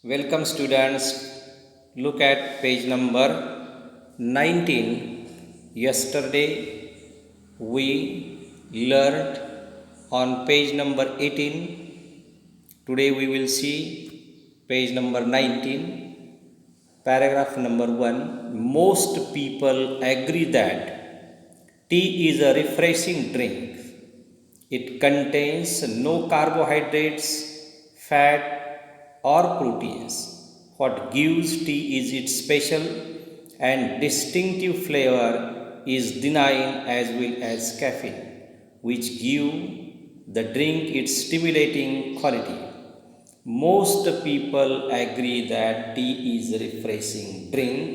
Welcome students. Look at page number 19. Yesterday we learned on page number 18. Today we will see page number 19. Paragraph number 1. Most people agree that tea is a refreshing drink. It contains no carbohydrates, fat, or proteins. What gives tea is its special and distinctive flavor is denying as well as caffeine, which give the drink its stimulating quality. Most people agree that tea is a refreshing drink.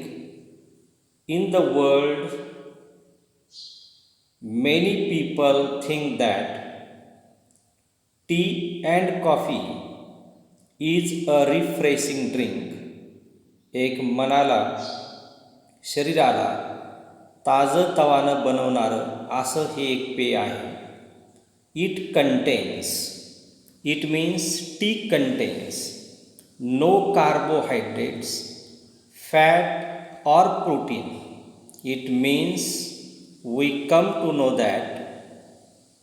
In the world, many people think that tea and coffee is a refreshing drink. एक मनाला शरीराला ताजंतवानं बनवणारं असं हे एक पेय आहे. It contains, it means tea contains no carbohydrates, fat और protein. It means we come to know that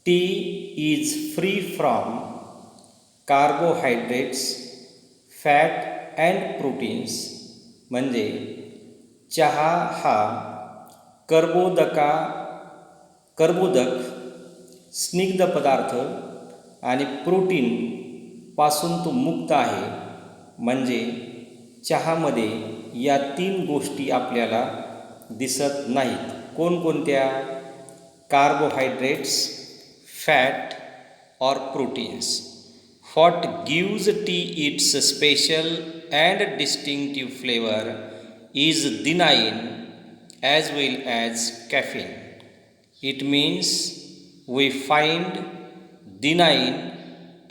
tea is free from carbohydrates, fat and proteins. म्हणजे चहा हा कर्बोदक, स्निग्ध पदार्थ आणि प्रोटीनपासून तो मुक्त आहे. म्हणजे चहामध्ये या 3 गोष्टी आपल्याला दिसत नाहीत. कोणकोणत्या? कार्बोहायड्रेट्स, फॅट और proteins. What gives tea its special and distinctive flavour is theanine as well as caffeine. It means we find denying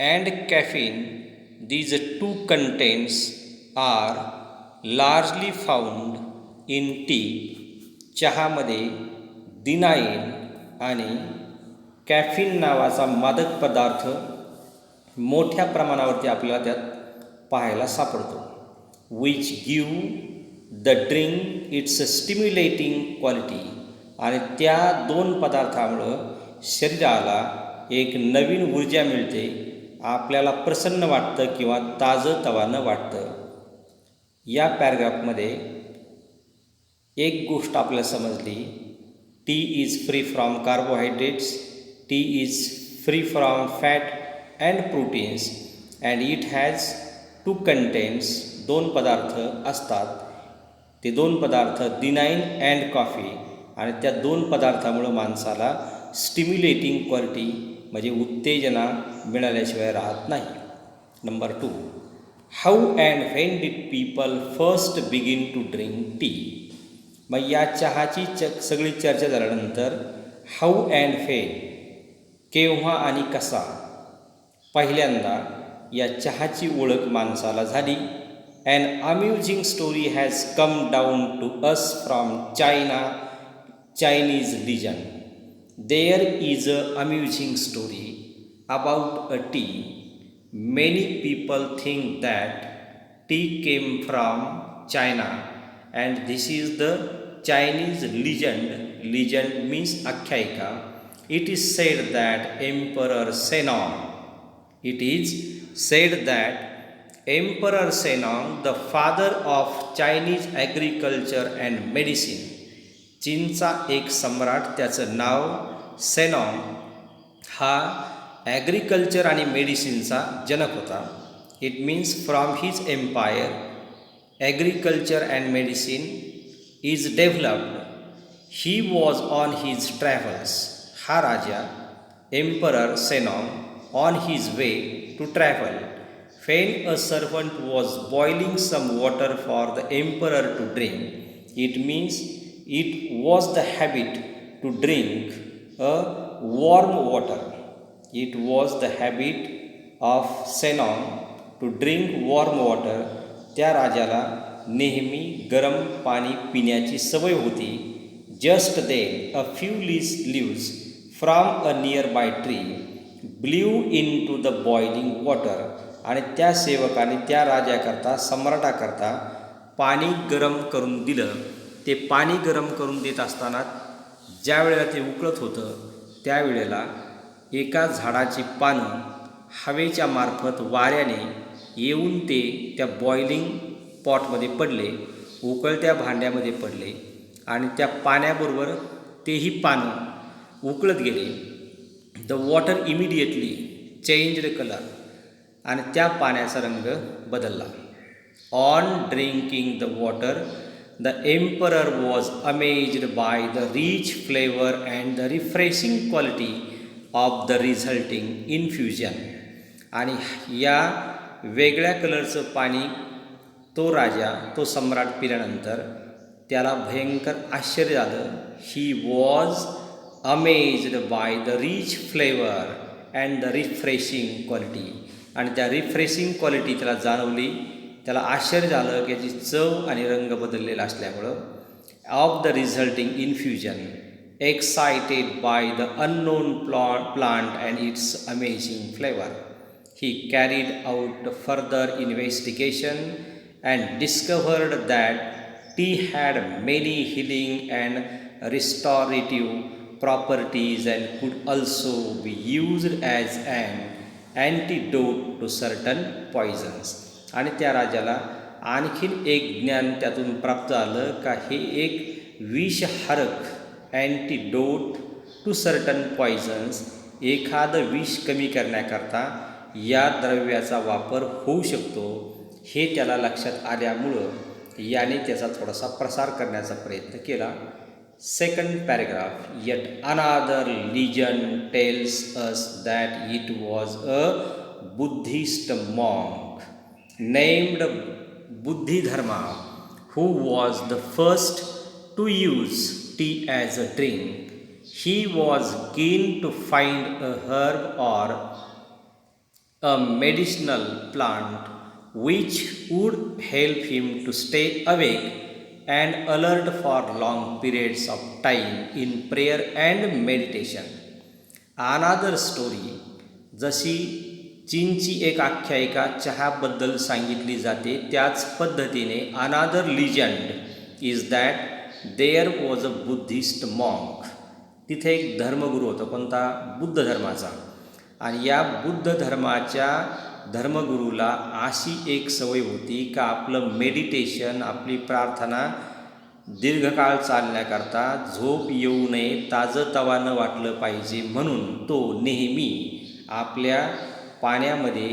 and caffeine, these two contents are largely found in tea. चहामध्ये दिनाइन आणि caffeine नावाचा मादक पदार्थ मोठ्या प्रमाणावरती आपल्याला त्यात पाहायला सापडतो. Which give the drink it's stimulating quality. आणि त्या 2 पदार्थामुळं शरीराला एक नवीन ऊर्जा मिळते, आपल्याला प्रसन्न वाटतं किंवा ताजंतवानं वाटतं. या पॅराग्राफमध्ये एक गोष्ट आपल्याला समजली. T is free from carbohydrates, T is free from fat and proteins and it has 2 contents. 2 पदार्थ असतात. ते 2 पदार्थ दिनाइन अँड कॉफी. आणि त्या 2 पदार्थामुळं माणसाला स्टिम्युलेटिंग क्वालिटी म्हणजे उत्तेजना मिळाल्याशिवाय राहत नाही. Number 2. How and when did people first begin to drink tea. मग या चहाची सगळी चर्चा झाल्यानंतर हाऊ अँड व्हेन, केव्हा आणि कसा पहिल्यांदा या चहाची ओळख माणसाला झाली. An amusing story has come down to us from Chinese legend. There is an amusing story about a tea. Many people think that tea came from China, and this is the Chinese legend. Legend means आख्यायिका. It is said that Emperor Shenong. It is said that Emperor Shenong, the father of Chinese agriculture and medicine. चीनचा एक सम्राट, त्याचं नाव सेनॉंग, हा agriculture आणि मेडिसिनचा जनक होता. It means from his empire agriculture and medicine is developed. He was on his travels. हा राजा emperor Shennong on his way to travel. When a servant was boiling some water for the emperor to drink, it means it was the habit to drink a warm water. It was the habit of Shenong to drink warm water. त्या राजाला नेहमी गरम पाणी पिण्याची सवय होती. Just then a few leaves from a nearby tree blew into the boiling water. आणि त्या सेवकाने त्या राजाकरता सम्राटाकरता पाणी गरम करून दिलं. ते पाणी गरम करून देत असताना ज्या वेळेला ते उकळत होतं त्यावेळेला एका झाडाची पानं हवेच्या मार्फत वाऱ्याने येऊन ते त्या बॉइलिंग पॉटमध्ये पडले, उकळत्या भांड्यामध्ये पडले आणि त्या पाण्याबरोबर तेही पानं उकळत गेले. The water immediately changed colour आणि त्या पाण्याचा रंग बदलला. On drinking the water the emperor was amazed by the rich flavour and the refreshing quality of the resulting infusion. आणि या वेगळ्या कलरचं पाणी तो राजा, तो सम्राट पिल्यानंतर त्याला भयंकर आश्चर्य झालं. He was amazed by the rich flavour and the refreshing quality. आणि त्या रिफ्रेशिंग क्वालिटी त्याला जाणवली. त्याला आश्चर्य झालं की याची चव आणि रंग बदललेला असल्यामुळं. Of the resulting infusion excited by the unknown plant and its amazing flavour. He carried out further investigation and discovered that tea had many healing and restorative properties and could also be used as an antidote to certain poisons. आणि त्या राजाला आणखीन एक ज्ञान त्यातून प्राप्त झालं का हे एक विषहारक अँटीडोट टू सर्टन पॉयझन्स, एखादं विष कमी करण्याकरता या द्रव्याचा वापर होऊ शकतो. हे त्याला लक्षात आल्यामुळं याने त्याचा थोडासा प्रसार करण्याचा प्रयत्न केला. Second paragraph, yet another legend tells us that it was a Buddhist monk named Buddhidharma who was the first to use tea as a drink. He was keen to find a herb or a medicinal plant which would help him to stay awake and alert for long periods of time in prayer and meditation. Another story, जशी चीनची एक आख्यायिका चहाबद्दल सांगितली जाते त्याच पद्धतीने another legend is that there was a Buddhist monk. तिथे एक धर्मगुरू होता, कोणता? बुद्ध धर्माचा. आणि या बुद्ध धर्माच्या धर्मगुरूला अशी एक सवय होती का आपलं मेडिटेशन, आपली प्रार्थना दीर्घकाळ चालण्याकरता झोप येऊ नये, ताजंतवानं वाटलं पाहिजे म्हणून तो नेहमी आपल्या पाण्यामध्ये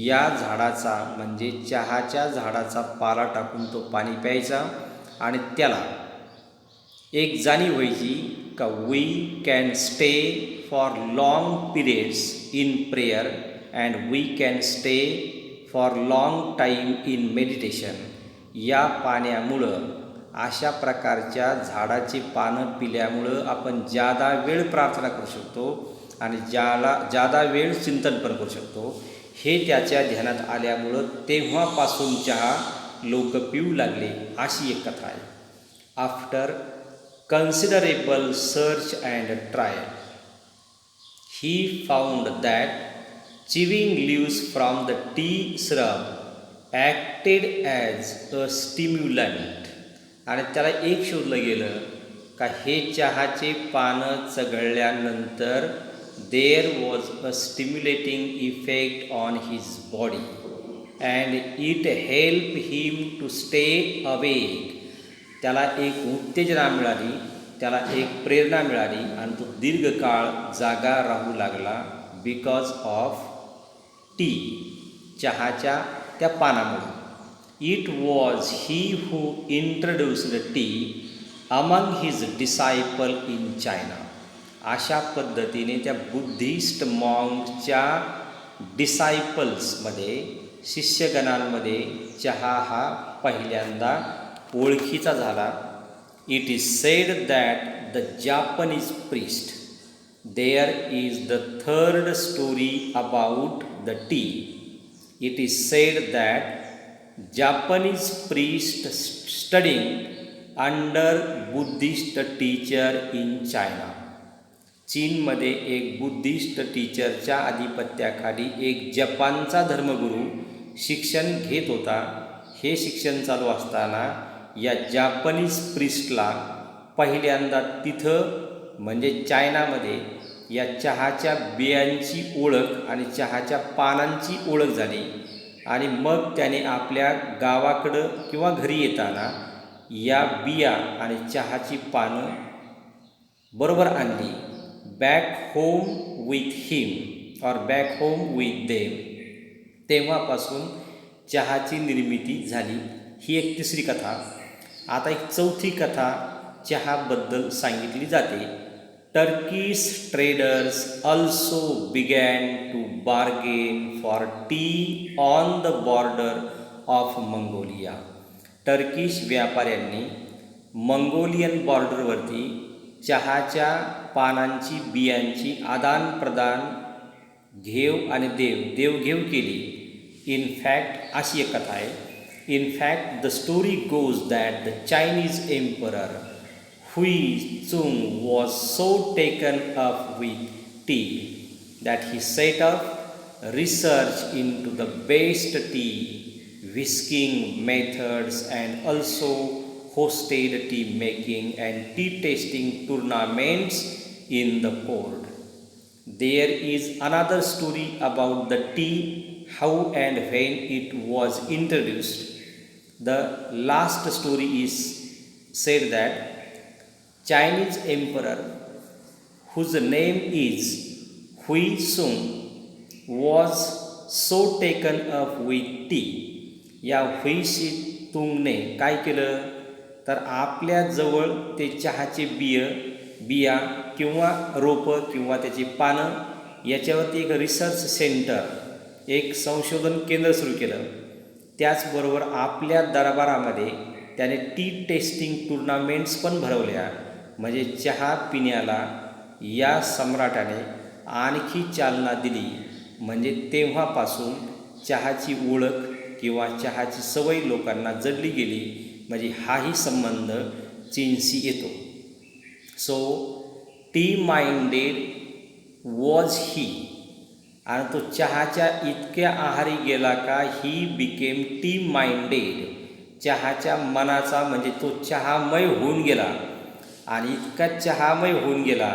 या झाडाचा म्हणजे चहाच्या झाडाचा पाला टाकून तो पाणी प्यायचा. आणि त्याला एक जाणीव व्हायची का we can stay for long periods in prayer and we can stay for long time in meditation. या पाण्यामुळं, अशा प्रकारच्या झाडाची पानं पिल्यामुळं आपण जादा वेळ प्रार्थना करू शकतो आणि जादा वेळ चिंतन पण करू शकतो. हे त्याच्या ध्यानात आल्यामुळं तेव्हापासून चहा लोक पिऊ लागले, अशी एक कथा आहे. After considerable search and trial he found that chewing leaves from the tea shrub acted as a stimulant. आणि त्याला एक शोधलं गेलं का हे चहाचे पानं चघळल्यानंतर there was a stimulating effect on his body and it help him to stay awake. त्याला एक उत्तेजना मिळाली, त्याला एक प्रेरणा मिळाली आणि तो दीर्घकाळ जागा राहू लागला बिकॉज ऑफ टी, चहाच्या त्या पानामुळे. It was he who introduced tea among his disciple in China. अशा पद्धतीने त्या बुद्धिस्ट मॉंगच्या डिसायपल्समध्ये, शिष्यगणांमध्ये चहा हा पहिल्यांदा ओळखीचा झाला. It is sed that the Japanese priest, there is the third story about the tea. It is said that Japanese priest studying under Buddhist teacher in China. चीनमध्ये एक बुद्धिस्ट टीचरच्या आधिपत्याखाली एक जपानचा धर्मगुरू शिक्षण घेत होता. हे शिक्षण चालू असताना या जापनीज प्रिस्टला पहिल्यांदा तिथं म्हणजे चायनामध्ये या चहाच्या बियांची ओळख आणि चहाच्या पानांची ओळख झाली आणि मग त्याने आपल्या गावाकडं किंवा घरी येताना या बिया आणि चहाची पानं बरोबर आणली. बॅक होम विथ हिम और बॅक होम विथ देम. तेव्हापासून चहाची निर्मिती झाली. ही एक तिसरी कथा. आता एक चौथी कथा चहाबद्दल सांगितली जाते. Turkish traders also began to bargain for tea on the border of Mongolia. Turkish व्यापाऱ्यांनी मंगोलियन बॉर्डरवरती चहाच्या पानांची बियांची आदानप्रदान घेव आणि देवघेव केली. इनफॅक्ट अशी एक कथा आहे. In fact the story goes that the Chinese emperor Huizong was so taken up with tea that he set up research into the best tea whisking methods and also hosted tea making and tea tasting tournaments in the court. There is another story about the tea, how and when it was introduced. The last story is said that Chinese emperor, whose name is Hui Sung, was so taken up with tea. या हुईशी तुंगने काय केलं तर आपल्याजवळ ते चहाचे बिया किंवा रोपं किंवा त्याची पानं याच्यावरती एक रिसर्च सेंटर, एक संशोधन केंद्र सुरू केलं. त्याचबरोबर आपल्या दरबारामध्ये त्याने टी टेस्टिंग टुर्नामेंट्स पण भरवल्या. म्हणजे चहा पिण्याला या सम्राटाने आणखी चालना दिली. म्हणजे तेव्हापासून चहाची ओळख किंवा चहाची सवय लोकांना जडली गेली. म्हणजे हाही संबंध चीनशी येतो. So T minded was he. आणि तो चहाच्या इतक्या आहारी गेला का ही बिकेम टी माइंडेड. चहाच्या मनाचा म्हणजे तो चहामय होऊन गेला. आणि इतका चहामय होऊन गेला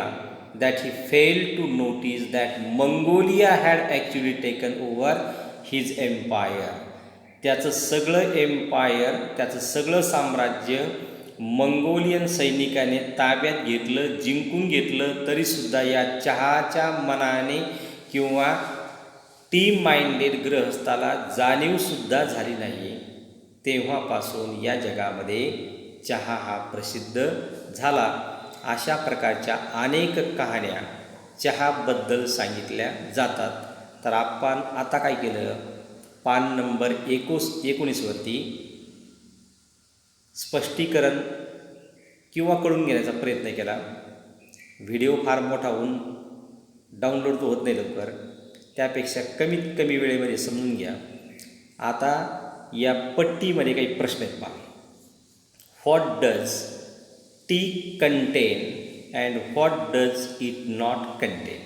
that he fail to notice that Mongolia had actually taken over his empire. त्याचं सगळं साम्राज्य मंगोलियन सैनिकाने ताब्यात घेतलं, जिंकून घेतलं. तरीसुद्धा या चहाच्या मनाने किंवा टी माइंडेड गृहस्थाला जाणीवसुद्धा झाली नाही. तेव्हापासून या जगामध्ये चहा हा प्रसिद्ध झाला. अशा प्रकारच्या अनेक कहाण्या चहाबद्दल सांगितल्या जातात. तर आपण आता काय केलं, पान नंबर 19वरती स्पष्टीकरण किंवा कळून घेण्याचा प्रयत्न केला. व्हिडिओ फार मोठा होऊन डाउनलोड तो होत नाही लवकर, त्यापेक्षा कमीत कमी वेळेमध्ये समजून घ्या. आता या पट्टीमध्ये काही प्रश्न आहेत पहा. What does T content and what does it not content.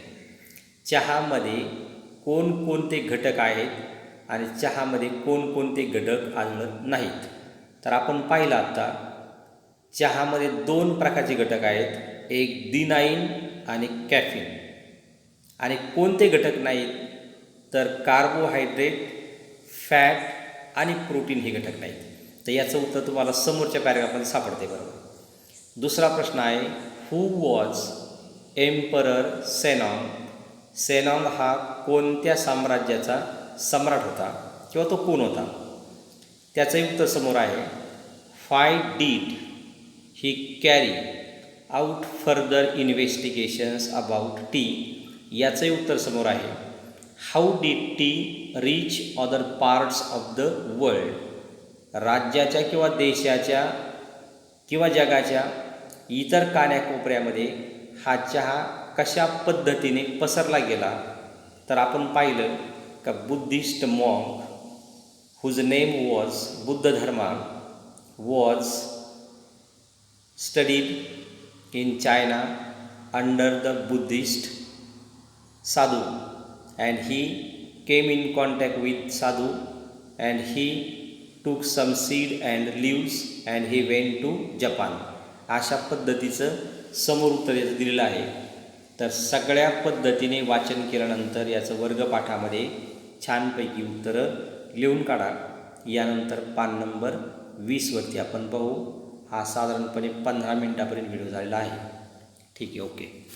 चहामध्ये कोणकोणते घटक आहेत आणि चहामध्ये कोणकोणते घटक आढळत नाहीत. तर आपण पाहिलं आता चहामध्ये 2 प्रकारचे घटक आहेत, एक दिनाईन आणि कॅफिन. आणि कोणते घटक नाहीत तर कार्बोहायड्रेट, फॅट आणि प्रोटीन हे घटक नाहीत. तर याचं उत्तर तुम्हाला समोरच्या पॅराग्राफमध्ये सापडते बरोबर. दुसरा प्रश्न आहे, हू वॉज एम्परर सेनॉंग. सेनॉंग हा कोणत्या साम्राज्याचा सम्राट होता किंवा तो कोण होता. त्याचंही उत्तर समोर आहे. Why did he carry out further investigations about tea. याचंही उत्तर समोर आहे. How did tea reach other parts of the world. राज्याच्या किंवा देशाच्या किंवा जगाच्या इतर कानाकोपऱ्यामध्ये हा चहा कशा पद्धतीने पसरला गेला. तर आपण पाहिलं का Buddhist monk whose name was Buddha Dharma was studied in China under the Buddhist sadhu, and he came in contact with sadhu, and he took some seed and leaves and he went to Japan. अशा पद्धतीचं समोर उत्तर याचं दिलेलं आहे. तर सगळ्या पद्धतीने वाचन केल्यानंतर याचं वर्गपाठामध्ये छानपैकी उत्तरं लिहून काढा. यानंतर पान नंबर 20वरती आपण पाहू. हा साधारणपणे 15 मिनिटापर्यंत व्हिडिओ झालेला आहे. ठीक आहे, ओके.